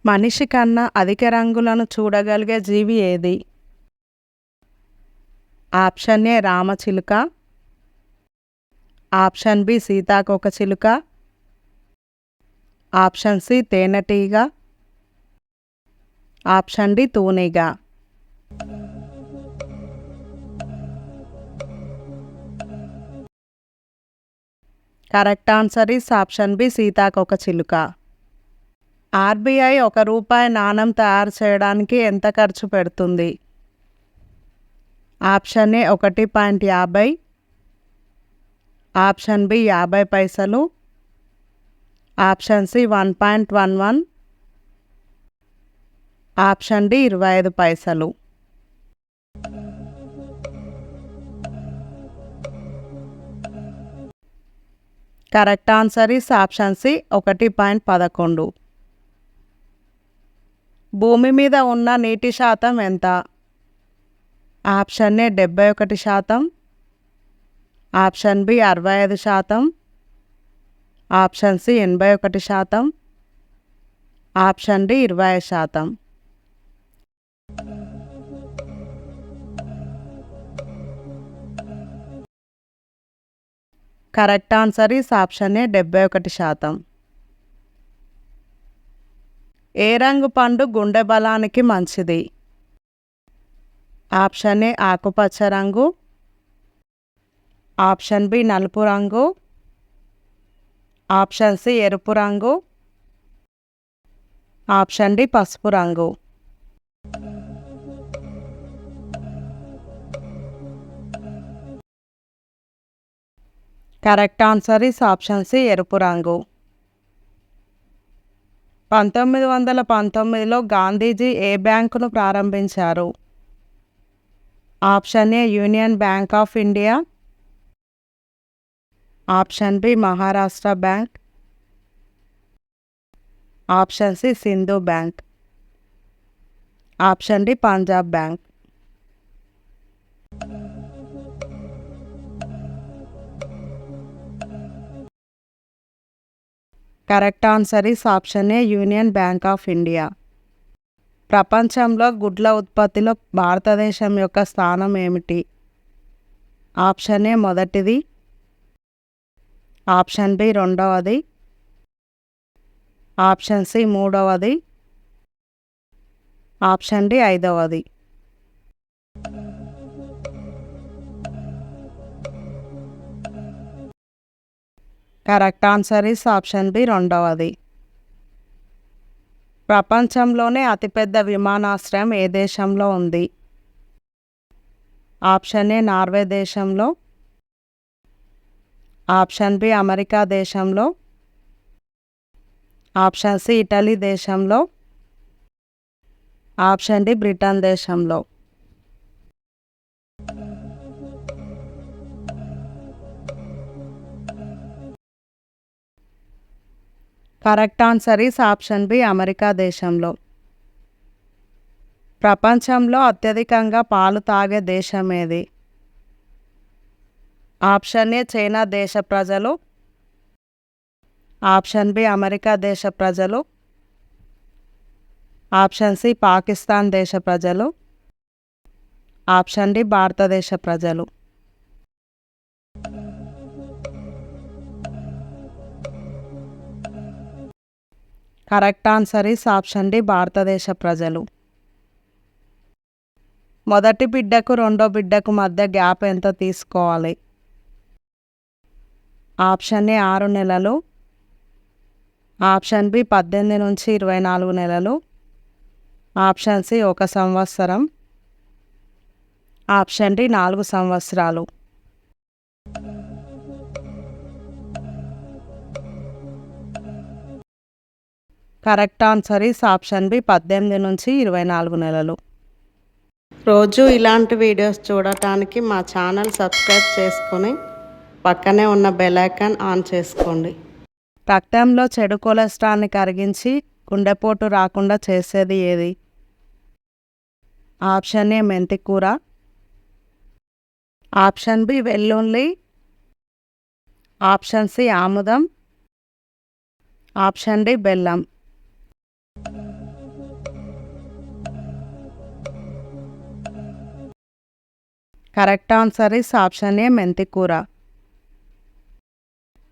మనిషి కన్నా అధిక రంగులను చూడగలిగే జీవి ఏది? ఆప్షన్ ఏ రామచిలుక, ఆప్షన్ బి సీతాకోకచిలుక, ఆప్షన్ సి తేనెటీగ, ఆప్షన్ డి తూనీగ. Correct answer is option B సీతాకోకచిలుక. ఆర్బీఐ ₹1 నాణెం తయారు చేయడానికి ఎంత ఖర్చు పెడుతుంది? ఆప్షన్ ఏ 1.50, ఆప్షన్ బి 50 పైసలు, ఆప్షన్ సి 1.11, ఆప్షన్ డి 25 పైసలు. Correct answer is option C 1.11. భూమి మీద ఉన్న నీటి శాతం ఎంత? Option A 71%, option B 65%, option C 81%, option D 20%. Correct answer is option A 71%. ఏ రంగు పండు గుండె బలానికి మంచిది? ఆప్షన్ ఏ ఆకుపచ్చ రంగు, ఆప్షన్ బి నలుపు రంగు, ఆప్షన్ సి ఎరుపు రంగు, ఆప్షన్ డి పసుపు రంగు. Correct answer is option C ఎరుపు రంగు. 1919లో గాంధీజీ ఏ బ్యాంకును ప్రారంభించారు? Option A union bank of India, option B Maharashtra bank, option C Sindhu bank, option D Punjab bank. Correct answer is option A union bank of India. ప్రపంచంలో గుడ్ల ఉత్పత్తిలో భారతదేశం యొక్క స్థానం ఏమిటి? ఆప్షన్ ఏ మొదటిది, ఆప్షన్ బి రెండవది, ఆప్షన్ సి మూడవది, ఆప్షన్ డి 5వది. Correct answer is option B రెండవది. ప్రపంచంలోనే అతిపెద్ద విమానాశ్రయం ఏ దేశంలో ఉంది? ఆప్షన్ ఏ నార్వే దేశంలో, ఆప్షన్ బి అమెరికా దేశంలో, ఆప్షన్ సి ఇటలీ దేశంలో, ఆప్షన్ డి బ్రిటన్ దేశంలో. Correct answer is option B America దేశంలో. ప్రపంచంలో అత్యధికంగా పాలు తాగే దేశం ఏది? ఆప్షన్ ఏ చైనా దేశ ప్రజలు, ఆప్షన్ బి అమెరికా దేశ ప్రజలు, ఆప్షన్ సి పాకిస్తాన్ దేశ ప్రజలు, ఆప్షన్ డి భారతదేశ ప్రజలు. Correct answer is option D భారతదేశ ప్రజలు. మొదటి బిడ్డకు రెండో బిడ్డకు మధ్య గ్యాప్ ఎంత తీసుకోవాలి? ఆప్షన్ ఏ 6 నెలలు, ఆప్షన్ బి 18 నుంచి 24 నెలలు, ఆప్షన్ సి 1 సంవత్సరం, ఆప్షన్ డి 4 సంవత్సరాలు. Correct answer is option B 18 నుంచి 24 నెలలు. రోజు ఇలాంటి వీడియోస్ చూడటానికి మా ఛానల్ సబ్స్క్రైబ్ చేసుకొని పక్కనే ఉన్న బెల్ ఐకాన్ ఆన్ చేసుకోండి. రక్తంలో చెడు కొలెస్ట్రాల్ని కరిగించి గుండెపోటు రాకుండా చేసేది ఏది? ఆప్షన్ ఏ మెంతికూర, ఆప్షన్ బి వెల్లుల్లి, ఆప్షన్ సి ఆముదం, ఆప్షన్ డి బెల్లం. కరెక్ట్ ఆన్సర్ ఈస్ ఆప్షన్ ఏ మెంతి కూర.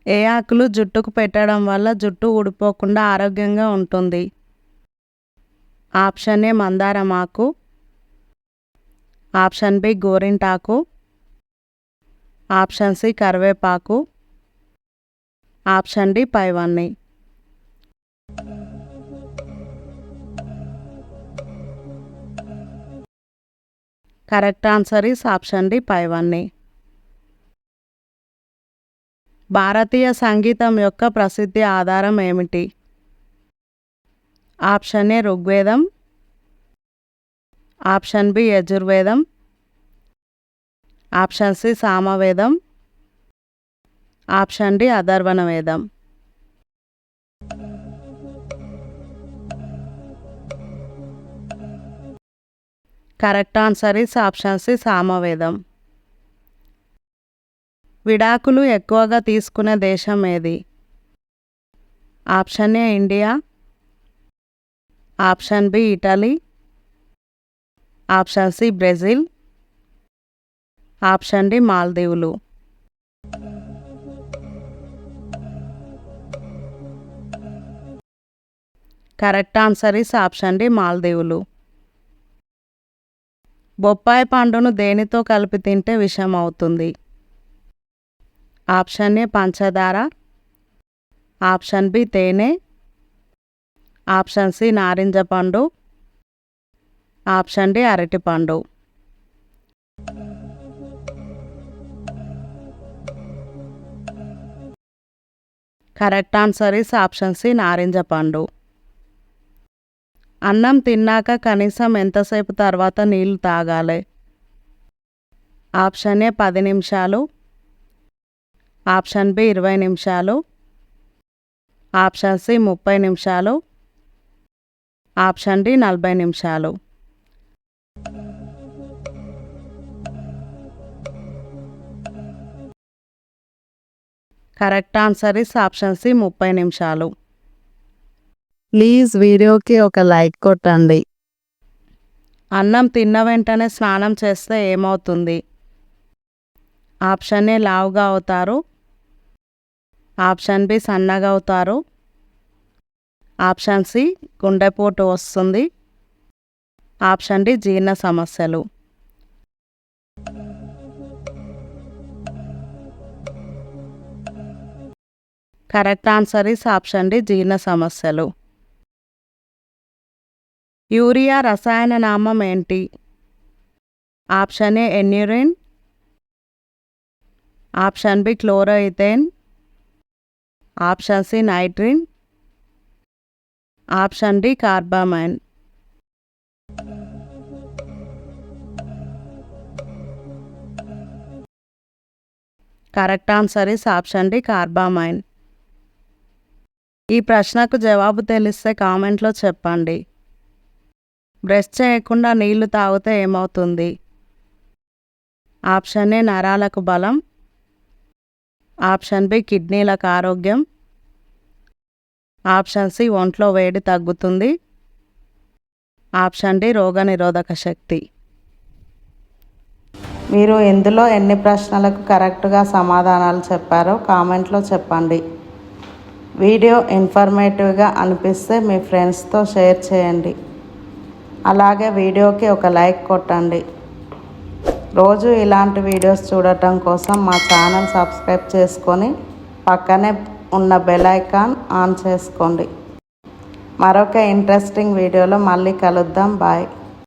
ఏ ఆకులు జుట్టుకు పెట్టడం వల్ల జుట్టు ఊడిపోకుండా ఆరోగ్యంగా ఉంటుంది? ఆప్షన్ ఏ మందారం ఆకు, ఆప్షన్ బి గోరింటాకు, ఆప్షన్ సి కరివేపాకు, ఆప్షన్ డి పైవన్నీ. Correct answer is option D పైవన్నీ. భారతీయ సంగీతం యొక్క ప్రసిద్ధి ఆధారం ఏమిటి? ఆప్షన్ ఏ ఋగ్వేదం, ఆప్షన్ బి యజుర్వేదం, ఆప్షన్ సి సామవేదం, ఆప్షన్ డి అథర్వణ వేదం. Correct answer is option C సామవేదం. విడాకులు ఎక్కువగా తీసుకునే దేశం ఏది? Option A India, option B Italy, option C Brazil, option D మాల్దీవులు. Correct answer is option D మాల్దీవులు. బొప్పాయి పండును దేనితో కలిపి తింటే విషం అవుతుంది? ఆప్షన్ ఏ పంచదార, ఆప్షన్ బి తేనె, ఆప్షన్ సి నారింజ పండు, ఆప్షన్ డి అరటిపండు. Correct answer is option C నారింజ పండు. అన్నం తిన్నాక కనీసం ఎంతసేపు తర్వాత నీళ్లు తాగాలి? ఆప్షన్ ఏ 10 నిమిషాలు, ఆప్షన్ బి 20 నిమిషాలు, ఆప్షన్ సి 30 నిమిషాలు, ఆప్షన్ డి 40 నిమిషాలు. Correct answer is option C 30 నిమిషాలు. ప్లీజ్ వీడియోకి ఒక లైక్ కొట్టండి. అన్నం తిన్న వెంటనే స్నానం చేస్తే ఏమవుతుంది? ఆప్షన్ ఏ లావుగా అవుతారు, ఆప్షన్ బి సన్నగా అవుతారు, ఆప్షన్ సి గుండెపోటు వస్తుంది, ఆప్షన్ డి జీర్ణ సమస్యలు. Correct answer is option D జీర్ణ సమస్యలు. యూరియా రసాయన నామం ఏంటి? Option A aneurin, option B chloroethane, option C nitrin, option D carbamine. Correct answer is option D carbamine. ఈ ప్రశ్నకు జవాబు తెలిస్తే కామెంట్లో చెప్పండి. బ్రష్ చేయకుండా నీళ్లు తాగితే ఏమవుతుంది? ఆప్షన్ ఏ నరాలకు బలం, ఆప్షన్ బి కిడ్నీలకు ఆరోగ్యం, ఆప్షన్ సి ఒంట్లో వేడి తగ్గుతుంది, ఆప్షన్ డి రోగనిరోధక శక్తి. మీరు ఇందులో ఎన్ని ప్రశ్నలకు కరెక్ట్గా సమాధానాలు చెప్పారో కామెంట్లో చెప్పండి. వీడియో ఇన్ఫర్మేటివ్గా అనిపిస్తే మీ ఫ్రెండ్స్తో షేర్ చేయండి. అలాగే వీడియోకి ఒక లైక్ కొట్టండి. రోజు ఇలాంటి వీడియోస్ చూడటం కోసం మా ఛానల్ సబ్స్క్రైబ్ చేసుకొని పక్కనే ఉన్న బెల్ ఐకాన్ ఆన్ చేసుకోండి. మరొక ఇంట్రెస్టింగ్ వీడియోలో మళ్ళీ కలుద్దాం. బాయ్.